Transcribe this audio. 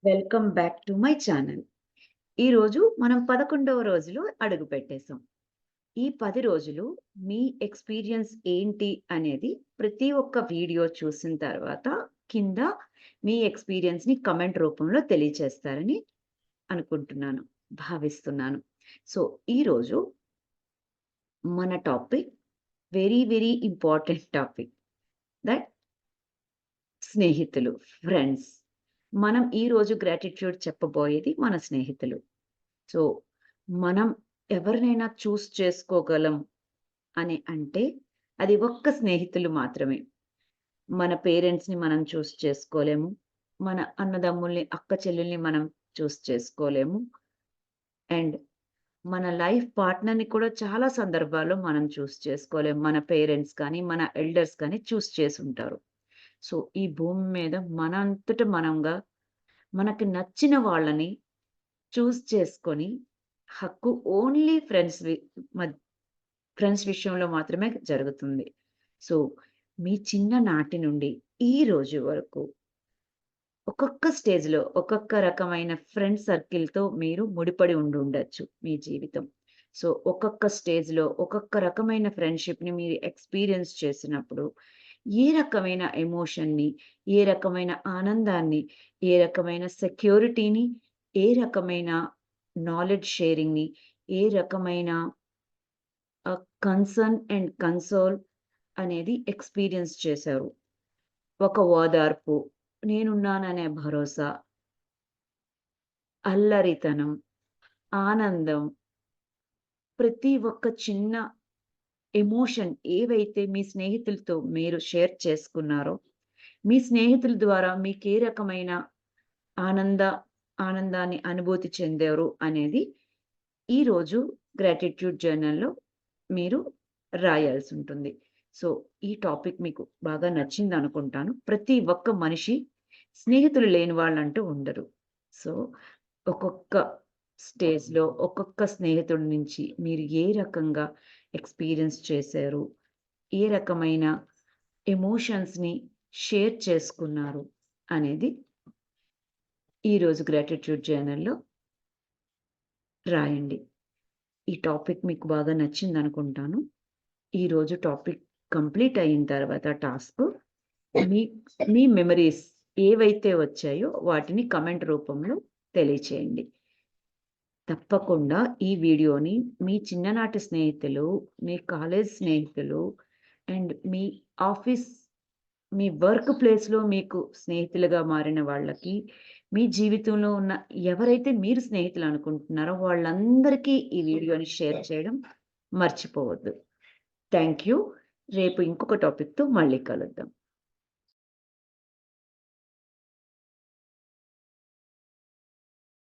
Welcome back to my channel. ఈరోజు మనం 11వ రోజులో అడుగు పెట్టేసాం. ఈ 10 రోజులు మీ ఎక్స్‌పీరియన్స్ ఏంటి అనేది ప్రతి ఒక్క వీడియో చూసిన తర్వాత కింద మీ ఎక్స్‌పీరియన్స్‌ని కామెంట్ రూపంలో తెలియచేస్తారని అనుకుంటున్నాను, భావిస్తున్నాను. సో, ఈరోజు మన topic very important topic that స్నేహితులు, ఫ్రెండ్స్. మనం ఈరోజు గ్రాటిట్యూడ్ చెప్పబోయేది మన స్నేహితులు. సో, మనం ఎవరినైనా చేసుకోగలం అని అంటే, అది ఒక్క స్నేహితులు మాత్రమే. మన పేరెంట్స్‌ని మనం చేసుకోలేము. మన అన్నదమ్ముల్ని, అక్క చెల్లెల్ని మనం చేసుకోలేము. అండ్ మన లైఫ్ పార్ట్నర్‌ని కూడా చాలా సందర్భాల్లో మనం చేసుకోలేము. మన పేరెంట్స్ కానీ, మన ఎల్డర్స్ కానీ చేసుంటారు. సో, ఈ భూమి మీద మనంతట మనంగా మనకి నచ్చిన వాళ్ళని చేసుకొని హక్కు ఓన్లీ మద్ ఫ్రెండ్స్ విషయంలో మాత్రమే జరుగుతుంది. సో, మీ చిన్ననాటి నుండి ఈ రోజు వరకు ఒక్కొక్క స్టేజ్‌లో ఒక్కొక్క రకమైన ఫ్రెండ్ సర్కిల్‌తో మీరు ముడిపడి ఉండుండొచ్చు మీ జీవితం. సో, ఒక్కొక్క స్టేజ్‌లో ఒక్కొక్క రకమైన ఫ్రెండ్‌షిప్‌ని మీరు ఎక్స్‌పీరియన్స్ చేసినప్పుడు, ఏ రకమైన ఎమోషన్‌ని, ఏ రకమైన ఆనందాన్ని, ఏ రకమైన సెక్యూరిటీని, ఏ రకమైన నాలెడ్జ్ షేరింగ్‌ని, ఏ రకమైన కన్సర్న్ అండ్ కన్సోల్ అనేది ఎక్స్‌పీరియన్స్ చేశారు. ఒక ఓదార్పు, నేనున్నాననే భరోసా, అల్లరితనం, ఆనందం, ప్రతి ఒక్క చిన్న ఎమోషన్ ఏవైతే మీ స్నేహితులతో మీరు షేర్ చేసుకున్నారో, మీ స్నేహితుల ద్వారా మీకే రకమైన ఆనంద ఆనందాన్ని అనుభూతి చెందారు అనేది ఈరోజు గ్రాటిట్యూడ్ జర్నల్‌లో మీరు రాయాల్సుంటుంది. సో, ఈ టాపిక్ మీకు బాగా నచ్చిందనుకుంటాను. ప్రతి ఒక్క మనిషి స్నేహితులు లేని వాళ్ళంటూ ఉండరు. సో, ఒక్కొక్క స్టేజ్‌లో ఒక్కొక్క స్నేహితుడి నుంచి మీరు ఏ రకంగా ఎక్స్‌పీరియన్స్ చేశారు? ఏ రకమైన ఎమోషన్స్‌ని షేర్ చేసుకున్నారు? అనేది ఈరోజు గ్రాటిట్యూడ్ జర్నల్‌లో రాయండి. ఈ టాపిక్ మీకు బాగా నచ్చిందనుకుంటాను. ఈరోజు టాపిక్ కంప్లీట్ అయిన తర్వాత టాస్కు మీ మీ మెమరీస్ ఏవైతే వచ్చాయో వాటిని కామెంట్ రూపంలో తెలియచేయండి. తప్పకుండా ఈ వీడియోని మీ చిన్ననాటి స్నేహితులు, మీ కాలేజ్ స్నేహితులు and me office, me work ప్లేస్‌లో మీకు స్నేహితులుగా మారిన వాళ్ళకి, మీ జీవితంలో ఉన్న ఎవరైతే మీరు స్నేహితులు అనుకుంటున్నారో వాళ్ళందరికీ ఈ వీడియోని షేర్ చేయడం మర్చిపోవద్దు. Thank you. రేపు ఇంకొక టాపిక్‌తో మళ్ళీ కలుద్దాం.